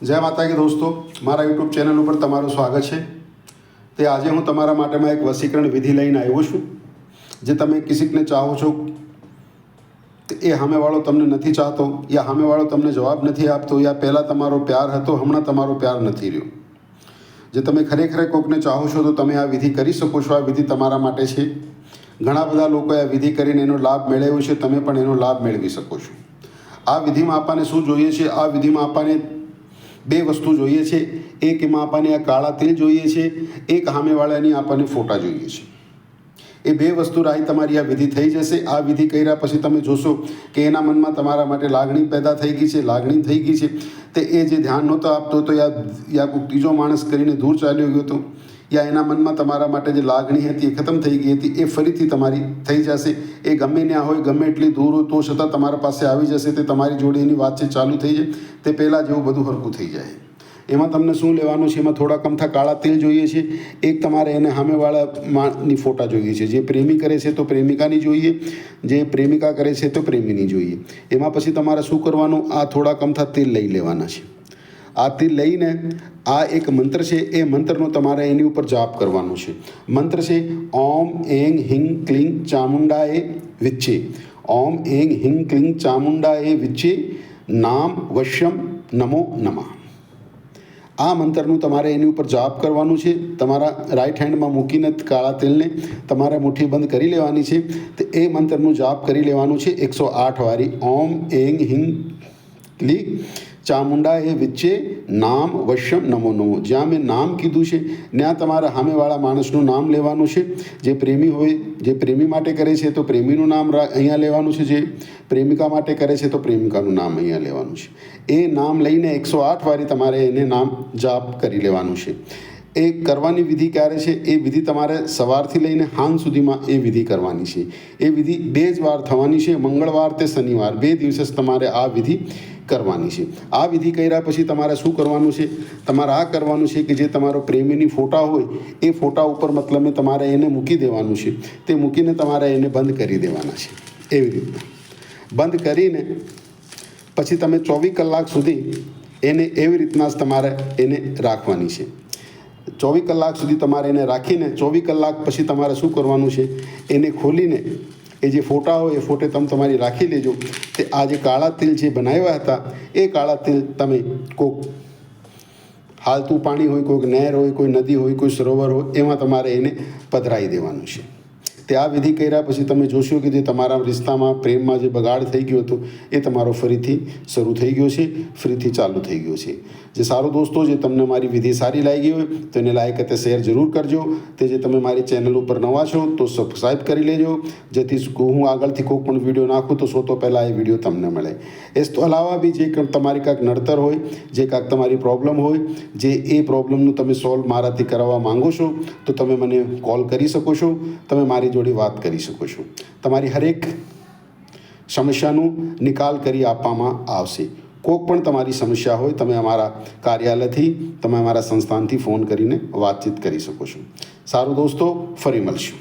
જય માતા કી દોસ્તો, મારા યુટ્યુબ ચેનલ ઉપર તમારું સ્વાગત છે। તે આજે હું તમારા માટેમાં એક વસીકરણ વિધિ લઈને આવ્યો છું, જે તમે કિસીકને ચાહો છો એ સામેવાળો તમને નથી ચાહતો, યા સામેવાળો તમને જવાબ નથી આપતો, યા પહેલાં તમારો પ્યાર હતો હમણાં તમારો પ્યાર નથી રહ્યો, જે તમે ખરેખર કોઈકને ચાહો છો તો તમે આ વિધિ કરી શકો છો। આ વિધિ તમારા માટે છે। ઘણા બધા લોકોએ આ વિધિ કરીને એનો લાભ મેળવ્યો છે, તમે પણ એનો લાભ મેળવી શકો છો। આ વિધિમાં આપણને શું જોઈએ છે? આ વિધિમાં આપણને બે વસ્તુ જોઈએ છે। એક એમાં આપણને આ કાળા તિલ જોઈએ છે, એક સામેવાળાની આપણને ફોટા જોઈએ છે। એ બે વસ્તુ રાહી તમારી આ વિધિ થઈ જશે। આ વિધિ કર્યા પછી તમે જોશો કે એના મનમાં તમારા માટે લાગણી પેદા થઈ ગઈ છે, લાગણી થઈ ગઈ છે। તે એ જે ધ્યાન નહોતો આપતો તો યા કોઈ ત્રીજો માણસ કરીને દૂર ચાલ્યો ગયો હતો, યા એના મનમાં તમારા માટે જે લાગણી હતી એ ખતમ થઈ ગઈ હતી, એ ફરીથી તમારી થઈ જશે। એ ગમે ત્યાં હોય, ગમે એટલી દૂર હોય તો છતાં તમારા પાસે આવી જશે। તે તમારી જોડે એની વાતચીત ચાલુ થઈ જાય, તે પહેલાં જેવું બધું હરખું થઈ જાય। એમાં તમને શું લેવાનું છે? એમાં થોડા કમથા કાળા તિલ જોઈએ છે। એક તમારે એને સામેવાળાની ફોટા જોઈએ છે। જે પ્રેમી કરે છે તો પ્રેમિકાની જોઈએ, જે પ્રેમિકા કરે છે તો પ્રેમીની જોઈએ। એમાં પછી તમારે શું કરવાનું? આ થોડા કમથા તિલ લઈ લેવાના છે। આ તિલ લઈને આ એક મંત્ર છે, એ મંત્રનો તમારે એની ઉપર જાપ કરવાનો છે। મંત્ર છે ઓમ એંગ હિંગ ક્લિંગ ચામુંડાએ વિચ્છે। ઓમ એંગ હિંગ ક્લિંગ ચામુંડાએ વિચ્છે નામ વશ્યમ નમો નમઃ। આ મંત્રનું તમારે એની ઉપર જાપ કરવાનું છે। તમારા રાઈટ હેન્ડમાં મૂકીને કાળા તેલને તમારે મુઠ્ઠી બંધ કરી લેવાની છે। તો એ મંત્રનું જાપ કરી લેવાનું છે 108 વારી। ઓમ એંગ હિંગ ક્લી ચામુંડા એ વિચ્ચે નામ વશ્યમ નમો નમો। જ્યાં મેં નામ કીધું છે ત્યાં તમારે સામેવાળા માણસનું નામ લેવાનું છે। જે પ્રેમી હોય, જે પ્રેમી માટે કરે છે તો પ્રેમીનું નામ અહીંયા લેવાનું છે, જે પ્રેમિકા માટે કરે છે તો પ્રેમિકાનું નામ અહીંયા લેવાનું છે। એ નામ લઈને 108 વારી તમારે એને નામ જાપ કરી લેવાનું છે। એ કરવાની વિધિ ક્યારે છે? એ વિધિ તમારે સવારથી લઈને સાંજ સુધીમાં એ વિધિ કરવાની છે। એ વિધિ 2 જ વાર થવાની છે, મંગળવાર તે શનિવાર, 2 દિવસે તમારે આ વિધિ કરવાની છે। આ વિધિ કર્યા પછી તમારે શું કરવાનું છે? તમારે આ કરવાનું છે કે જે તમારો પ્રેમીની ફોટા હોય એ ફોટા ઉપર મતલબ તમારે એને મૂકી દેવાનું છે। તે મૂકીને તમારે એને બંધ કરી દેવાના છે। એવી રીતના બંધ કરીને પછી તમે 24 કલાક સુધી એને એવી રીતના જ તમારે એને રાખવાની છે। 24 કલાક સુધી તમારે એને રાખીને 24 કલાક પછી તમારે શું કરવાનું છે? એને ખોલીને એ જે ફોટા હોય એ ફોટે તમે તમારી રાખી લેજો। તે આ જે કાળા તિલ જે બનાવ્યા હતા એ કાળા તિલ તમે કોઈક હાલતું પાણી હોય, કોઈક નહેર હોય, કોઈ નદી હોય, કોઈ સરોવર હોય, એમાં તમારે એને પધરાવી દેવાનું છે। તે આ વિધિ કર્યા પછી તમે જોશો કે જે તમારા રિશ્તામાં, પ્રેમમાં જે બગાડ થઈ ગયો હતો એ તમારો ફરીથી શરૂ થઈ ગયો છે, ફરીથી ચાલુ થઈ ગયો છે। જે સારું દોસ્તો, જે તમને મારી વિધિ સારી લાગી હોય તો એને લાઈક અને શેર જરૂર કરજો। તે જે તમે મારી ચેનલ ઉપર નવા છો તો સબસ્ક્રાઈબ કરી લેજો, જેથી હું આગળથી કોઈ પણ વિડીયો નાખું તો સૌથી પહેલાં એ વિડીયો તમને મળે। એ તો અલાવા બી જે તમારી કાંઈક નડતર હોય, જે કાંઈક તમારી પ્રોબ્લેમ હોય, જે એ પ્રોબ્લેમનું તમે સોલ્વ મારાથી કરાવવા માંગો છો તો તમે મને કોલ કરી શકો છો, તમે મારી જોડે વાત કરી શકો છો। તમારી હરેક સમસ્યાનું નિકાલ કરી આપવામાં આવશે। કોઈ પણ તમારી સમસ્યા હોય તમે અમારા કાર્યાલયથી, તમે અમારા સંસ્થાનથી ફોન કરીને વાતચીત કરી શકો છો। સારું દોસ્તો, ફરી મળશું।